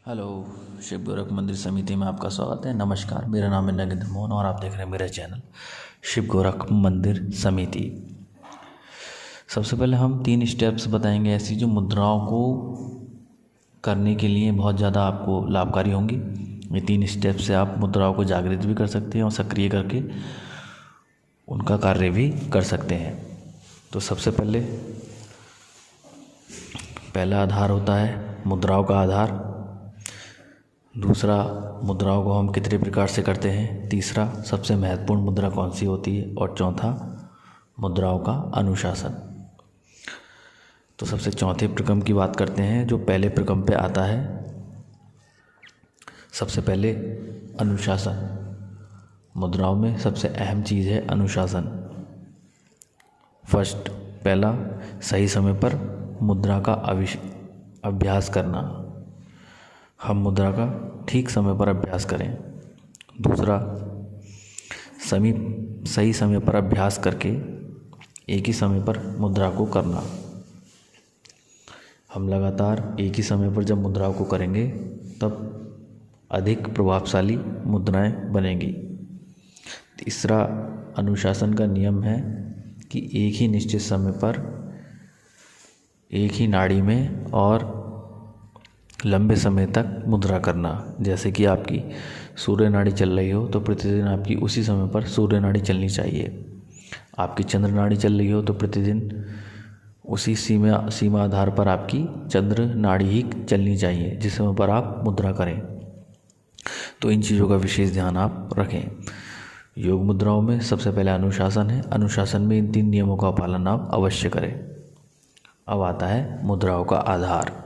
Hello. Shiv Gorakh मंदिर समिति में आपका स्वागत है। नमस्कार, मेरा नाम है नगेंद्र मोहन और आप देख रहे हैं मेरा चैनल शिव गोरख मंदिर समिति। सबसे पहले हम 3 स्टेप्स बताएंगे ऐसी जो मुद्राओं को करने के लिए बहुत ज़्यादा आपको लाभकारी होंगी। ये 3 स्टेप से आप मुद्राओं को जागृत भी कर सकते हैं और सक्रिय करके उनका कार्य भी कर सकते हैं। तो सबसे पहला आधार होता है मुद्राओं का आधार। दूसरा, मुद्राओं को हम कितने प्रकार से करते हैं। तीसरा, सबसे महत्वपूर्ण मुद्रा कौन सी होती है। और चौथा, मुद्राओं का अनुशासन। तो सबसे चौथे प्रक्रम की बात करते हैं जो पहले प्रक्रम पे आता है। सबसे पहले अनुशासन। मुद्राओं में सबसे अहम चीज़ है अनुशासन। पहला, सही समय पर मुद्रा का अभ्यास करना। हम मुद्रा का ठीक समय पर अभ्यास करें। दूसरा, सही समय पर अभ्यास करके एक ही समय पर मुद्रा को करना। हम लगातार एक ही समय पर जब मुद्राओं को करेंगे तब अधिक प्रभावशाली मुद्राएं बनेंगी। तीसरा, अनुशासन का नियम है कि एक ही निश्चित समय पर एक ही नाड़ी में और लंबे समय तक मुद्रा करना। जैसे कि आपकी सूर्य नाड़ी चल रही हो तो प्रतिदिन आपकी उसी समय पर सूर्य नाड़ी चलनी चाहिए। आपकी चंद्र नाड़ी चल रही हो तो प्रतिदिन उसी सीमा आधार पर आपकी चंद्र नाड़ी ही चलनी चाहिए जिस समय पर आप मुद्रा करें। तो इन चीज़ों का विशेष ध्यान आप रखें। योग मुद्राओं में सबसे पहले अनुशासन है। अनुशासन में इन 3 नियमों का पालन आप अवश्य करें। अब आता है मुद्राओं का आधार।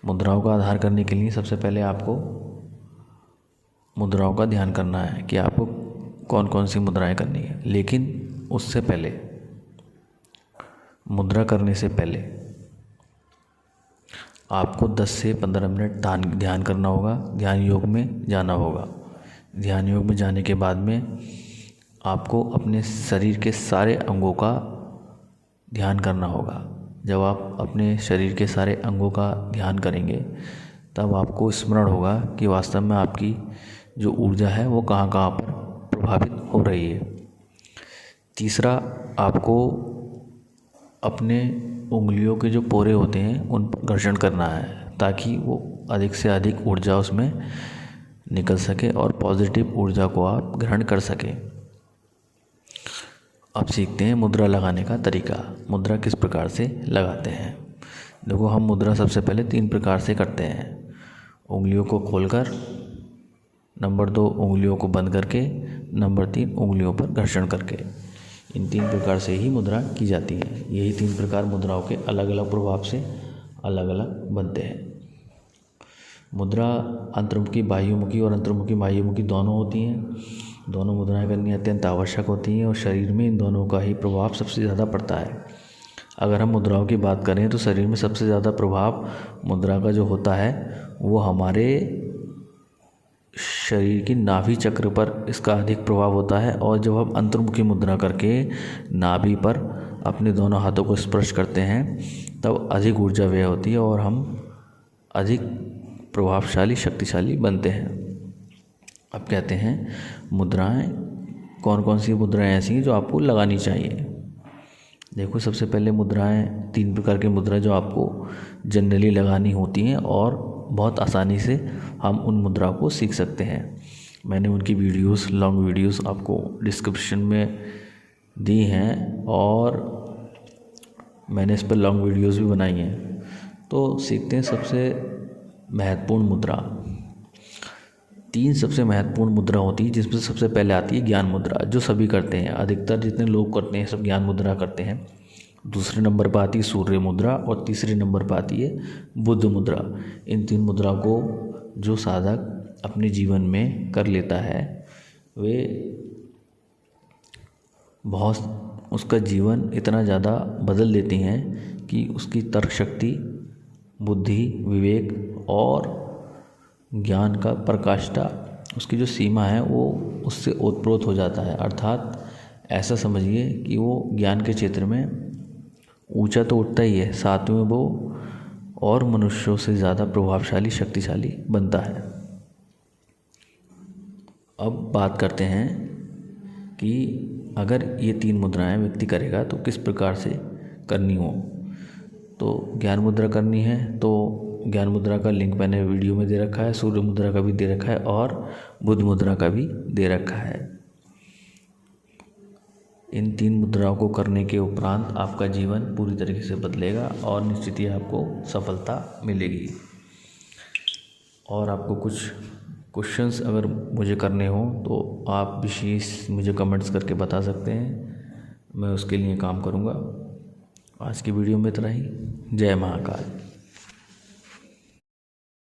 मुद्राओं का आधार करने के लिए सबसे पहले आपको मुद्राओं का ध्यान करना है कि आपको कौन कौन सी मुद्राएं करनी है। लेकिन उससे पहले, मुद्रा करने से पहले आपको 10 से 15 मिनट ध्यान करना होगा। ध्यान योग में जाना होगा। ध्यान योग में जाने के बाद में आपको अपने शरीर के सारे अंगों का ध्यान करना होगा। जब आप अपने शरीर के सारे अंगों का ध्यान करेंगे तब आपको स्मरण होगा कि वास्तव में आपकी जो ऊर्जा है वो कहाँ कहाँ पर प्रभावित हो रही है। तीसरा, आपको अपने उंगलियों के जो पोरे होते हैं उन पर घर्षण करना है ताकि वो अधिक से अधिक ऊर्जा उसमें निकल सके और पॉजिटिव ऊर्जा को आप ग्रहण कर सकें। अब सीखते हैं मुद्रा लगाने का तरीका। मुद्रा किस प्रकार से लगाते हैं। देखो, हम मुद्रा सबसे पहले 3 प्रकार से करते हैं। उंगलियों को खोलकर, नंबर 2 उंगलियों को बंद करके, नंबर 3 उंगलियों पर घर्षण करके। इन 3 प्रकार से ही मुद्रा की जाती है। यही 3 प्रकार मुद्राओं के अलग अलग प्रभाव से अलग अलग बनते हैं। मुद्रा अंतर्मुखी बाह्यमुखी और अंतर्मुखी बाह्यमुखी दोनों होती हैं। दोनों मुद्राएं करनी अत्यंत आवश्यक होती हैं और शरीर में इन दोनों का ही प्रभाव सबसे ज़्यादा पड़ता है। अगर हम मुद्राओं की बात करें तो शरीर में सबसे ज़्यादा प्रभाव मुद्रा का जो होता है वो हमारे शरीर की नाभि चक्र पर इसका अधिक प्रभाव होता है। और जब हम अंतर्मुखी मुद्रा करके नाभि पर अपने दोनों हाथों को स्पर्श करते हैं तब अधिक ऊर्जा व्यय होती है और हम अधिक प्रभावशाली, शक्तिशाली बनते हैं। अब कहते हैं मुद्राएं, कौन कौन सी मुद्राएं ऐसी हैं जो आपको लगानी चाहिए। देखो, सबसे पहले मुद्राएं 3 प्रकार की मुद्रा जो आपको जनरली लगानी होती हैं और बहुत आसानी से हम उन मुद्राओं को सीख सकते हैं। मैंने उनकी लॉन्ग वीडियोस आपको डिस्क्रिप्शन में दी हैं और मैंने इस पर लॉन्ग वीडियोस भी बनाई हैं। तो सीखते हैं सबसे महत्वपूर्ण मुद्रा। 3 सबसे महत्वपूर्ण मुद्रा होती है जिसमें सबसे पहले आती है ज्ञान मुद्रा, जो सभी करते हैं। अधिकतर जितने लोग करते हैं सब ज्ञान मुद्रा करते हैं। दूसरे नंबर पर आती है सूर्य मुद्रा और तीसरे नंबर पर आती है बुद्ध मुद्रा। इन 3 मुद्रा को जो साधक अपने जीवन में कर लेता है वे उसका जीवन इतना ज़्यादा बदल देती हैं कि उसकी तर्क शक्ति, बुद्धि, विवेक और ज्ञान का प्रकाष्ठा, उसकी जो सीमा है वो उससे ओतप्रोत हो जाता है। अर्थात ऐसा समझिए कि वो ज्ञान के क्षेत्र में ऊंचा तो उठता ही है, साथ में वो और मनुष्यों से ज़्यादा प्रभावशाली, शक्तिशाली बनता है। अब बात करते हैं कि अगर ये 3 मुद्राएं व्यक्ति करेगा तो किस प्रकार से करनी हो। तो ज्ञान मुद्रा करनी है तो ज्ञान मुद्रा का लिंक मैंने वीडियो में दे रखा है, सूर्य मुद्रा का भी दे रखा है और बुध मुद्रा का भी दे रखा है। इन 3 मुद्राओं को करने के उपरांत आपका जीवन पूरी तरीके से बदलेगा और निश्चित ही आपको सफलता मिलेगी। और आपको कुछ क्वेश्चंस अगर मुझे करने हो तो आप विशेष मुझे कमेंट्स करके बता सकते हैं, मैं उसके लिए काम करूँगा। आज की वीडियो में इतना ही। जय महाकाल।